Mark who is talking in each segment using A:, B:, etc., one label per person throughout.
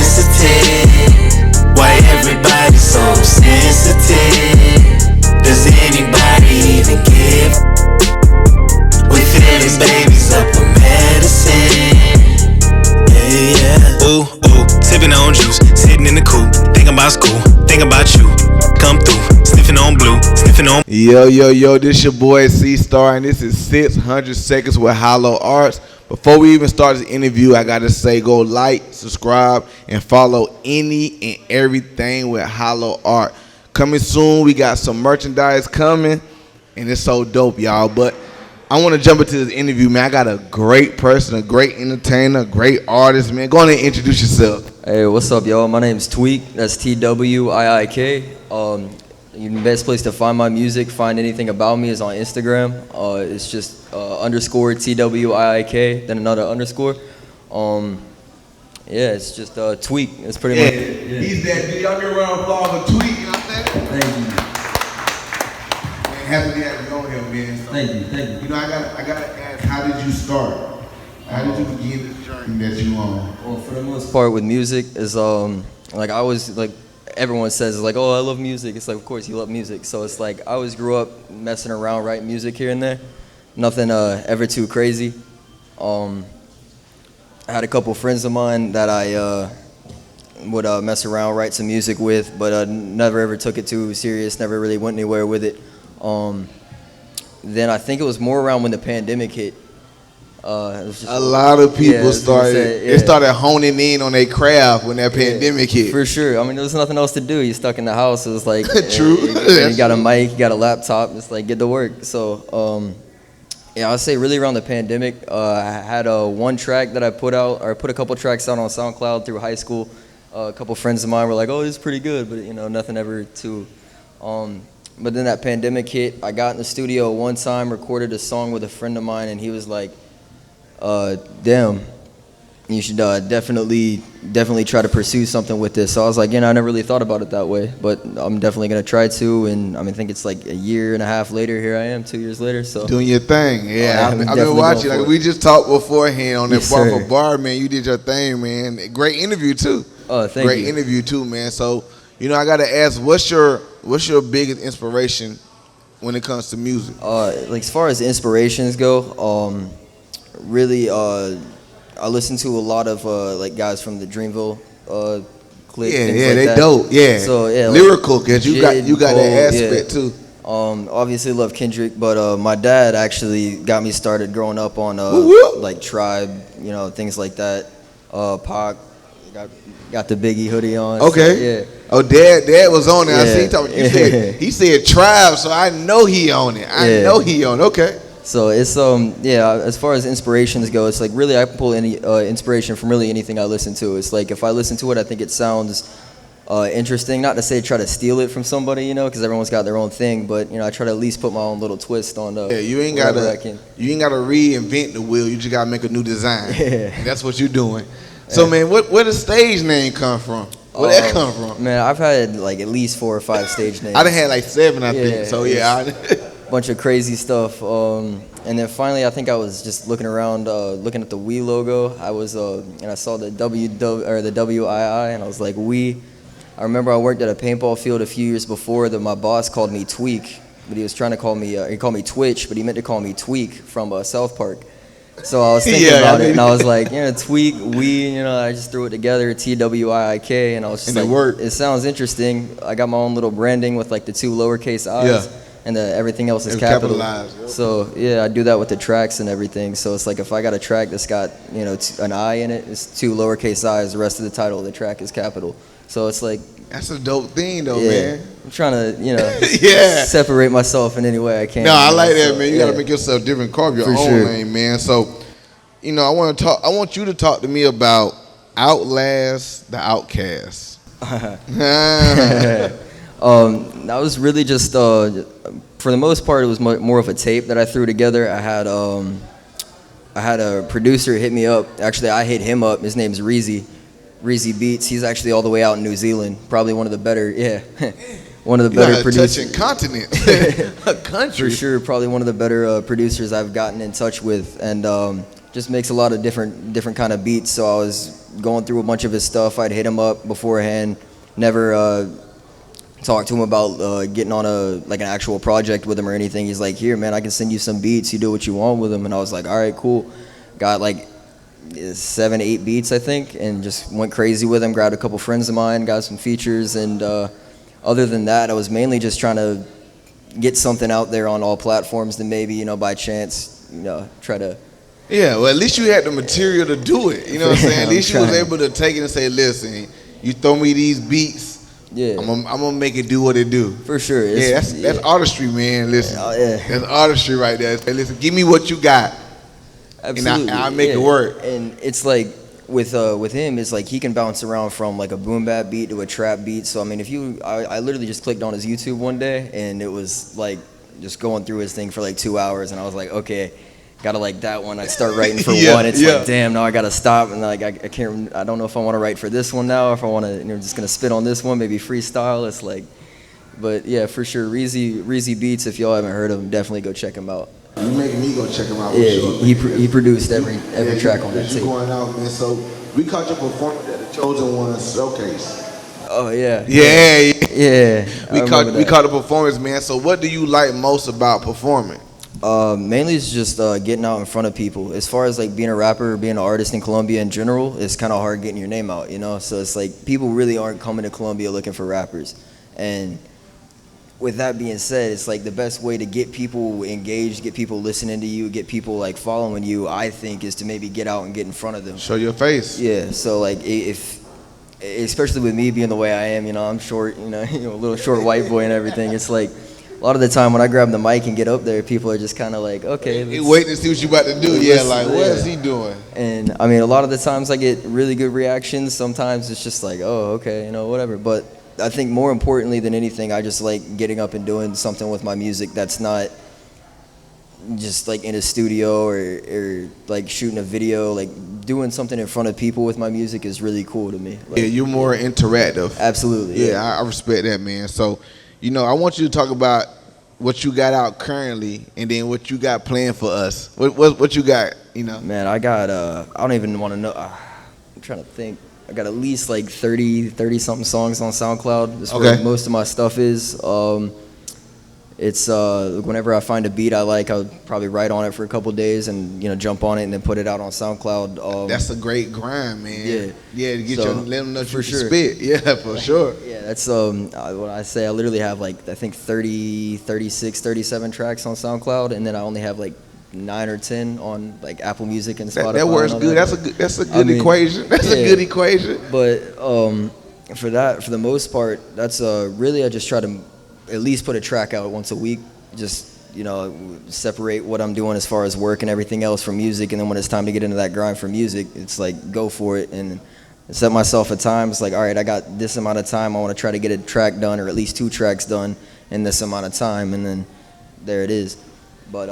A: sensitive? Why everybody so sensitive? Does anybody even give? We feeling babies up with medicine. Yeah. Ooh, ooh, sipping on juice, sitting in the coupe, thinking about school, thinking about you. Come through, sniffing on blue, sniffing on.
B: Yo, this your boy C-Star, and this is 600 Seconds with HYLO Art. Before we even start this interview, I gotta say, go like, subscribe, and follow any and everything with HYLO Art. Coming soon, we got some merchandise coming, and it's so dope, y'all. But I want to jump into this interview, man. I got a great person, a great entertainer, a great artist, man. Go on and introduce yourself.
C: Hey, what's up, y'all? My name's TWiiK. That's TWiiK. The best place to find my music, find anything about me is on Instagram. It's just underscore TWiiK, then another underscore. Yeah, it's just TWiiK. That's pretty much it. Yeah.
B: He's that dude. Y'all give a round of applause for TWiiK, you know what I'm saying?
C: Thank you.
B: Man, happy to have you on here, man. So,
C: Thank you.
B: You know, I gotta ask, how did you start? How did you begin this journey that you on?
C: Well, for the most part with music is like I was like everyone says like, oh, I love music. It's like, of course you love music. So it's like I always grew up messing around, writing music here and there. Nothing ever too crazy. I had a couple friends of mine that I would mess around, write some music with, but never ever took it too serious, never really went anywhere with it. Then I think it was more around when the pandemic hit. A
B: lot of people started honing in on their craft when that pandemic hit.
C: For sure. I mean, there was nothing else to do. You're stuck in the house. It was like,
B: true.
C: You got a mic, you got a laptop. It's like, get to work. So, yeah, I'd say really around the pandemic, I had one track that I put out, or I put a couple tracks out on SoundCloud through high school. A couple friends of mine were like, oh, this is pretty good, but, nothing ever too. But then that pandemic hit. I got in the studio one time, recorded a song with a friend of mine, and he was like, damn, you should definitely try to pursue something with this. So I was like, I never really thought about it that way, but I'm definitely going to try to. And I think it's like a year and a half later, here I am, 2 years later. So doing
B: your thing. Yeah, I've been watching. Like we just talked beforehand on that bar for bar, man. You did your thing, man. Great interview too.
C: Oh, thank you.
B: Great interview too, man. So, I got to ask, what's your biggest inspiration when it comes to music?
C: Like as far as inspirations go, really, I listen to a lot of like guys from the Dreamville clique.
B: Yeah,
C: like
B: they
C: that.
B: dope. Yeah,
C: so yeah,
B: lyrical, cause you got that aspect too.
C: Obviously love Kendrick, but my dad actually got me started growing up on like Tribe, things like that. Pac, got the Biggie hoodie on.
B: Okay.
C: So, yeah.
B: Oh, Dad was on it.
C: Yeah.
B: I see he said Tribe, so I know he on it. I know he on it. Okay.
C: So it's as far as inspirations go, it's like really I pull any inspiration from really anything I listen to. It's like if I listen to it, I think it sounds interesting. Not to say try to steal it from somebody, because everyone's got their own thing. But I try to at least put my own little twist on.
B: You ain't gotta reinvent the wheel. You just gotta make a new design.
C: Yeah.
B: That's what you're doing. So man, where the stage name come from? Where that come from?
C: Man, I've had like at least 4 or 5 stage names.
B: I done had like 7, I think. So yeah.
C: Bunch of crazy stuff, and then finally I think I was just looking around, looking at the WE logo. I was and I saw the WII, and I was like, WE. I remember I worked at a paintball field a few years before that my boss called me TWiiK, but he was trying to call me he called me Twitch, but he meant to call me TWiiK from South Park. So I was thinking about it, and I was like, TWiiK, WE, I just threw it together, TWiiK, and I was just it sounds interesting. I got my own little branding with like the 2 lowercase i's.
B: Yeah.
C: And everything else is capitalized.
B: Yep.
C: So yeah, I do that with the tracks and everything. So it's like if I got a track that's got an I in it, it's 2 lowercase i's. The rest of the title of the track is capital. So it's like
B: that's a dope thing though, man.
C: I'm trying to
B: separate
C: myself in any way I can.
B: No, I like that, man. You got to make yourself different, carve your own lane, man. So I want you to talk to me about Outlast the Outcast.
C: That was really just, for the most part, it was more of a tape that I threw together. I had a producer hit me up. Actually, I hit him up. His name's Reezy Beats. He's actually all the way out in New Zealand. Probably one of the better, one of the better producers.
B: Touching continent, a country.
C: For sure, probably one of the better producers I've gotten in touch with, and just makes a lot of different kind of beats. So I was going through a bunch of his stuff. I'd hit him up beforehand. Never talked to him about getting on an actual project with him or anything. He's like, here, man, I can send you some beats. You do what you want with them. And I was like, all right, cool. Got like 7, 8 beats, I think, and just went crazy with them. Grabbed a couple friends of mine, got some features, and other than that, I was mainly just trying to get something out there on all platforms. Then maybe, you know, by chance, you know, try to.
B: Yeah, well, at least you had the material to do it. You know what I'm saying? At least you was able to take it and say, listen, you throw me these beats. Yeah, I'm gonna make it do what it do.
C: For sure.
B: Yeah, that's artistry, man. Listen, that's artistry right there. Hey, listen, give me what you got.
C: Absolutely,
B: and I'll make it work.
C: And it's like with him, it's like he can bounce around from like a boom bap beat to a trap beat. So I mean, I literally just clicked on his YouTube one day, and it was like just going through his thing for like 2 hours, and I was like, okay, gotta like that one. I'd start writing for one. It's like, damn, now I gotta stop, and like I can't. I don't know if I want to write for this one now, or if I want to. You know, just gonna spit on this one, maybe freestyle. It's like, but yeah, for sure, Reezy Beats. If y'all haven't heard of him, definitely go check him out.
B: You making me go check him out.
C: Yeah,
B: for sure.
C: he produced every track on that tape.
B: You going out, man. So we caught your performance at the Chosen One showcase.
C: Oh yeah.
B: Yeah. We caught the performance, man. So what do you like most about performing?
C: Mainly it's just getting out in front of people. As far as like being a rapper or being an artist in Colombia in general, it's kind of hard getting your name out, you know? So it's like people really aren't coming to Colombia looking for rappers. And with that being said, it's like the best way to get people engaged, get people listening to you, get people like following you, I think, is to maybe get out and get in front of them.
B: Show your face.
C: Yeah, so like especially with me being the way I am, you know, I'm short, you know, a little short white boy and everything. It's like a lot of the time when I grab the mic and get up there, people are just kind of like, okay.
B: Waiting to see what you about to do. Yeah, like, what is he doing?
C: And I mean, a lot of the times I get really good reactions. Sometimes it's just like, oh, okay, you know, whatever. But I think more importantly than anything, I just like getting up and doing something with my music that's not just like in a studio or like shooting a video. Like doing something in front of people with my music is really cool to me. Like,
B: yeah, you're more interactive.
C: Absolutely.
B: Yeah, I respect that, man. So, you know, I want you to talk about what you got out currently and then what you got planned for us. What you got, you know? Man,
C: I got, I don't even want to know. I'm trying to think. I got at least like 30-something songs on SoundCloud. That's where most of my stuff is. It's whenever I find a beat I like, I'll probably write on it for a couple days and, you know, jump on it and then put it out on SoundCloud.
B: That's a great grind, man.
C: Yeah,
B: to get let them know you can spit. Yeah, for sure.
C: Yeah, that's what I say. I literally have like I think 30, 36, 37 tracks on SoundCloud, and then I only have like 9 or 10 on like Apple Music and Spotify.
B: That works good. That's a good equation. That's a good equation.
C: But for the most part, that's really I just try to at least put a track out once a week. Just, you know, separate what I'm doing as far as work and everything else from music, and then when it's time to get into that grind for music, it's like go for it and set myself a time. It's like, all right, I got this amount of time. I want to try to get a track done or at least 2 tracks done in this amount of time, and then there it is. But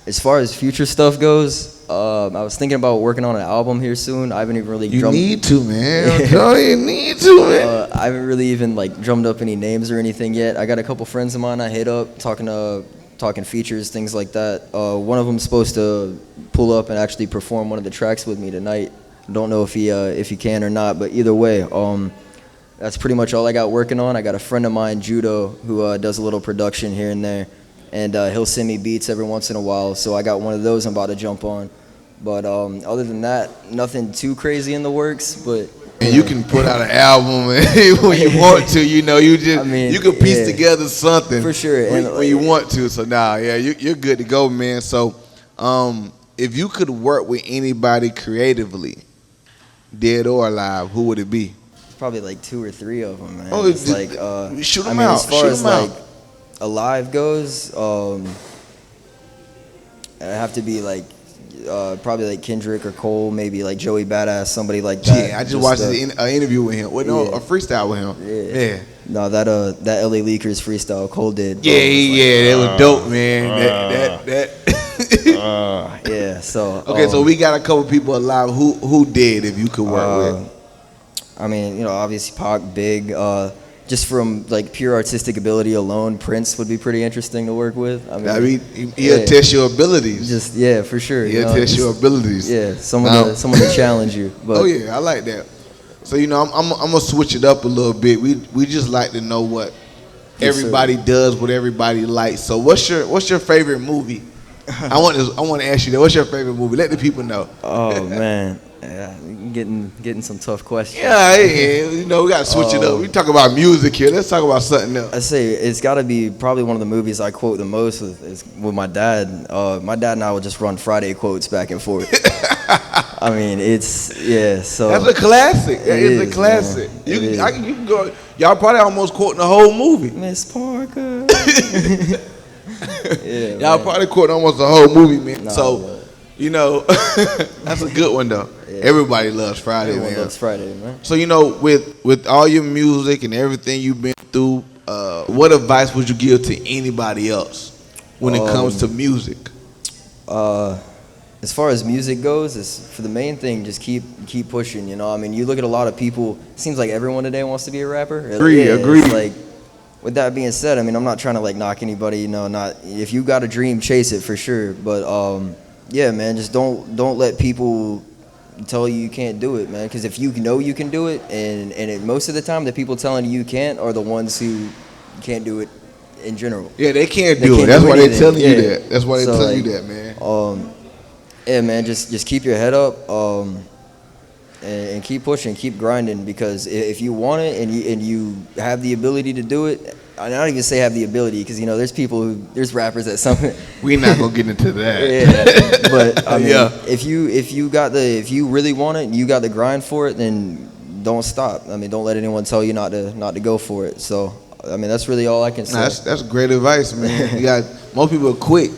C: as far as future stuff goes, I was thinking about working on an album here soon. I haven't even really
B: You need to, man. You need to, man.
C: I haven't really even like drummed up any names or anything yet. I got a couple friends of mine I hit up talking features, things like that. One of them's supposed to pull up and actually perform one of the tracks with me tonight. Don't know if he can or not, but either way, that's pretty much all I got working on. I got a friend of mine, Judo, who does a little production here and there, and he'll send me beats every once in a while. So I got one of those I'm about to jump on. But other than that, nothing too crazy in the works. But
B: and you can put out an album when you want to. You know, you can piece together something
C: for sure
B: when you want to. So you're good to go, man. So if you could work with anybody creatively, dead or alive, who would it be?
C: Probably like 2 or 3 of them, man.
B: Oh,
C: it's like
B: shoot them out.
C: As far as like alive goes, it have to be like probably like Kendrick or Cole, maybe like Joey Badass, somebody like that.
B: Yeah, I just watched an interview with him. A freestyle with him. Yeah.
C: No, that LA Leakers freestyle Cole did.
B: That was dope, man.
C: Yeah. So
B: okay, so we got a couple people alive. Who did if you could work with?
C: I mean, you know, obviously Pac, Big, just from like pure artistic ability alone, Prince would be pretty interesting to work with.
B: I mean, he'll test your abilities.
C: Just for sure.
B: He'll test your abilities.
C: Yeah, someone to challenge you. But,
B: oh yeah, I like that. So I'm gonna switch it up a little bit. We just like to know what everybody does, what everybody likes. So what's your favorite movie? I want to ask you that. What's your favorite movie? Let the people know.
C: Oh man, getting some tough questions.
B: Yeah, we gotta switch it up. We talk about music here. Let's talk about something else.
C: I say it's got to be probably one of the movies I quote the most with my dad. My dad and I would just run Friday quotes back and forth. I mean, so
B: that's a classic. That is a classic. You can go. Y'all probably almost quoting the whole movie.
C: Miss Parker.
B: Y'all probably quoting almost the whole movie, man. That's a good one though. Yeah. Everybody loves Friday,
C: Everyone
B: man.
C: loves Friday, man.
B: So with all your music and everything you've been through, what advice would you give to anybody else when it comes to music?
C: As far as music goes, is for the main thing, just keep pushing. I mean, you look at a lot of people. It seems like everyone today wants to be a rapper.
B: Agree.
C: Like, with that being said, I mean, I'm not trying to like knock anybody. Not if you got a dream, chase it for sure. But man, just don't let people tell you can't do it, man. Because if you know you can do it, and most of the time, the people telling you can't are the ones who can't do it in general.
B: Yeah, they can't do it. That's why they're telling you that. That's why they're telling you that, man.
C: Yeah, man, just keep your head up and keep pushing, keep grinding, because if you want it and you have the ability to do it, I don't even say have the ability, because there's rappers that some
B: we're not gonna get into that.
C: Yeah, but I mean, if you really want it and you got the grind for it, then don't stop. I mean, don't let anyone tell you not to go for it. So I mean, that's really all I can say.
B: That's great advice, man. Most people quit.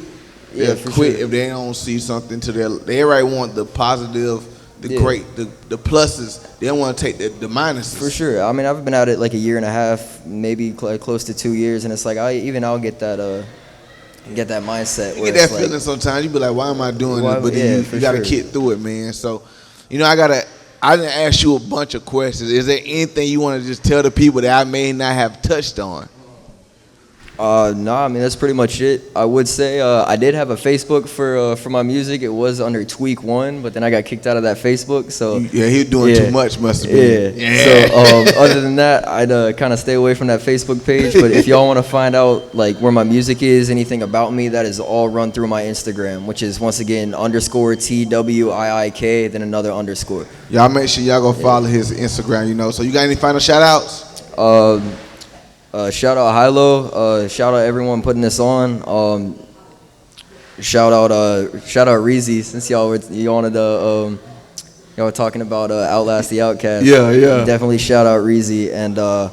C: Yeah,
B: for quit sure. If they don't see something to they already want the positive, great, the pluses. They don't want to take the minuses.
C: For sure. I mean, I've been at it like a year and a half, maybe close to 2 years, and it's like I'll get that mindset.
B: You get that feeling sometimes. You be like, why am I doing this? But then you got to get through it, man. So, I didn't ask you a bunch of questions. Is there anything you want to just tell the people that I may not have touched on?
C: No, I mean, that's pretty much it. I would say I did have a Facebook for my music. It was under TWiiK 1, but then I got kicked out of that Facebook. So
B: yeah, he was doing too much, must have been.
C: Yeah. So other than that, I'd kind of stay away from that Facebook page. But if y'all want to find out like where my music is, anything about me, that is all run through my Instagram, which is once again _TWiiK, then another underscore.
B: Y'all make sure y'all go follow his Instagram. So you got any final shout outs?
C: Shout out HYLO. Shout out everyone putting this on. Shout out Reezy, since y'all were talking about Outlast the Outcast.
B: Yeah.
C: Definitely shout out Reezy, and I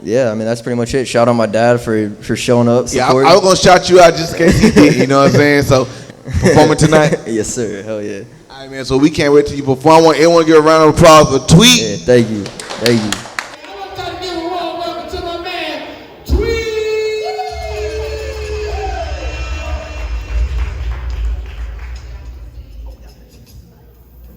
C: mean, that's pretty much it. Shout out my dad for showing up.
B: Yeah, I was gonna shout you out just in case he did. You know what I'm saying? So performing tonight.
C: Yes, sir. Hell yeah.
B: All right, man. So we can't wait till you perform. I want everyone to give a round of applause for TWiiK.
C: Yeah, thank you.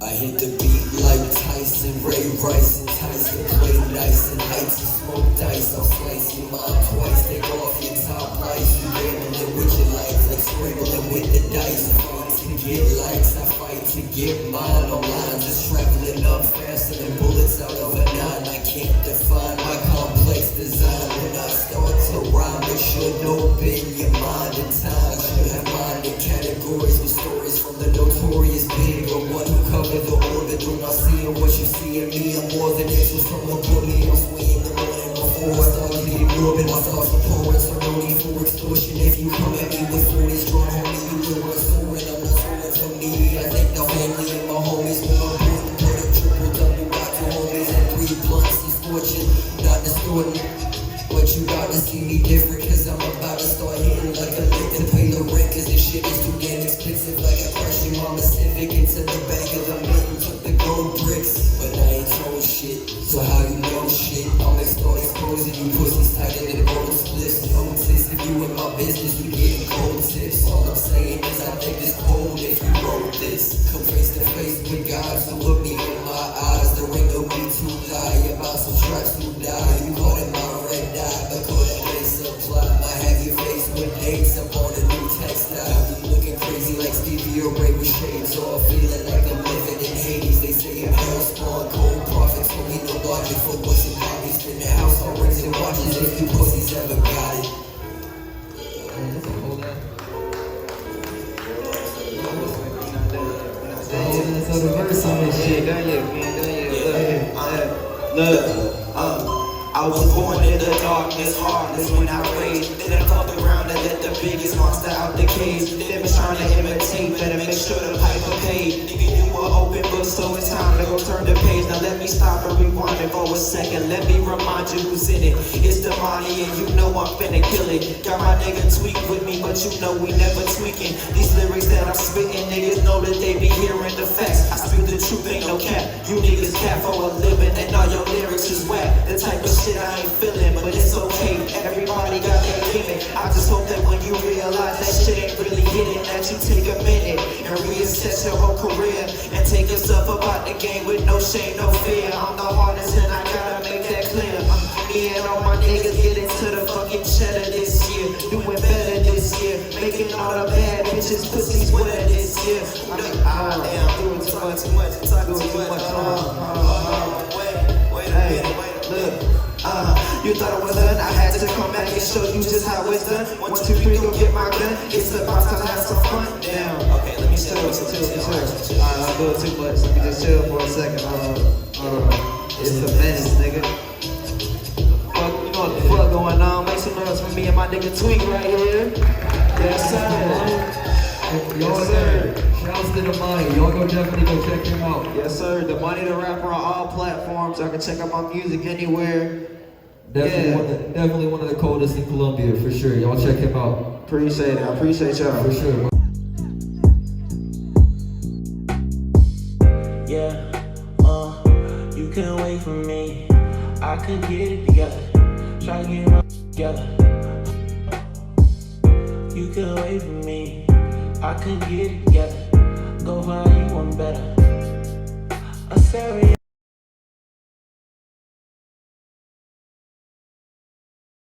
A: I hit the beat like Tyson, Ray Rice and Tyson play nice and heights and smoke dice. I'll slice your mind twice, take off your top lights. You gambling with your lights, like scrambling with the dice. I fight to get likes, I fight to get mine online. Just traveling up faster than bullets out of a nine. I can't define my complex design. When I start to rhyme, it should open your mind in time. Should have mind in categories with stories from the notorious big or one who cover the orbit. Do not see what you see in me. I'm more than inches from a bully. I'm swinging the morning before I start getting morbid. My thoughts are pouring, so no need for extortion. If you come at me with 40 strong, homie, you will run soaring. I'm not soaring for me. I think the family and my homies will important. Put a triple double, got two homies and 3 blunts is fortune. Not distorting, but you gotta see me different, cause I'm about to start hitting like a lick and pay the rent, cause this shit is too damn expensive. Like I crashed your mama Civic into the back of the mitten, took the gold bricks, but I ain't told shit. So how you know shit? I'm gonna start exposing you pussies tighter than gold splits. Notice if you in my business, we getting cold tips. All I'm saying is I think it's cold if you wrote this. Come face to face with God, so look me in my eyes. There ain't no need to lie about some tracks who die. You caught in my
D: Shades up on the new textile. Looking crazy like Stevie or Ray with shades off. Feeling like I'm living in Hades. They say I'm hell spawn. Cold prophets for me, no logic for what's in hobbies. In the house on rings and watches. If you pussies ever got it.
E: So the verse on this shit, done yet, look,
D: I was born in the darkness, heartless when I raged. Then I fucked around and let the biggest monster out the cage. They been trying to imitate, better make sure the piper paid. Nigga, you an open book, so it's time to go turn the page. Now let me stop and rewind it for a second. Let me remind you who's in it. It's the money and you know I'm finna kill it. Got my nigga TWiiK with me, but you know we never tweaking. These lyrics that I'm spitting, niggas know that they be hearing the facts. I speak the truth, ain't no cap. You niggas cap for a living and all your lyrics is whack. The type of shit I ain't feeling, but it's okay. Everybody got their limit. I just hope that when you realize that shit ain't really hitting, that you take a minute and reassess your whole career and take yourself about the game with no shame, no fear. I'm the hardest and I gotta make that clear. Me and all my niggas get into the fucking cheddar this year, doing better this year, making all the bad bitches pussies wetter this year. I mean, damn, doing too much, talking too much. Wait a minute, look. You thought it was done, I had to come back and show you just how it's done. 1, 2, 3, go get my gun. It's about time to have some fun. Damn. Okay, let me chill. Alright, I'm doing too much. Let me just chill for a second. It's the menace, nigga. Fuck, you know what the fuck going on? Make some noise for me and my nigga TWiiK right here. Yes, sir.
E: Yes, sir. Shouts to the Money. Y'all go definitely go check him out.
D: Yes, sir. The Money the Rapper on all platforms. Y'all can check out my music anywhere.
E: Definitely one of the coldest in Colombia for sure. Y'all check him out.
D: Appreciate it. I appreciate y'all.
E: For sure.
A: Yeah, you can wait for me. I could get it together. Try to get my together. You can wait for me. I could get it together.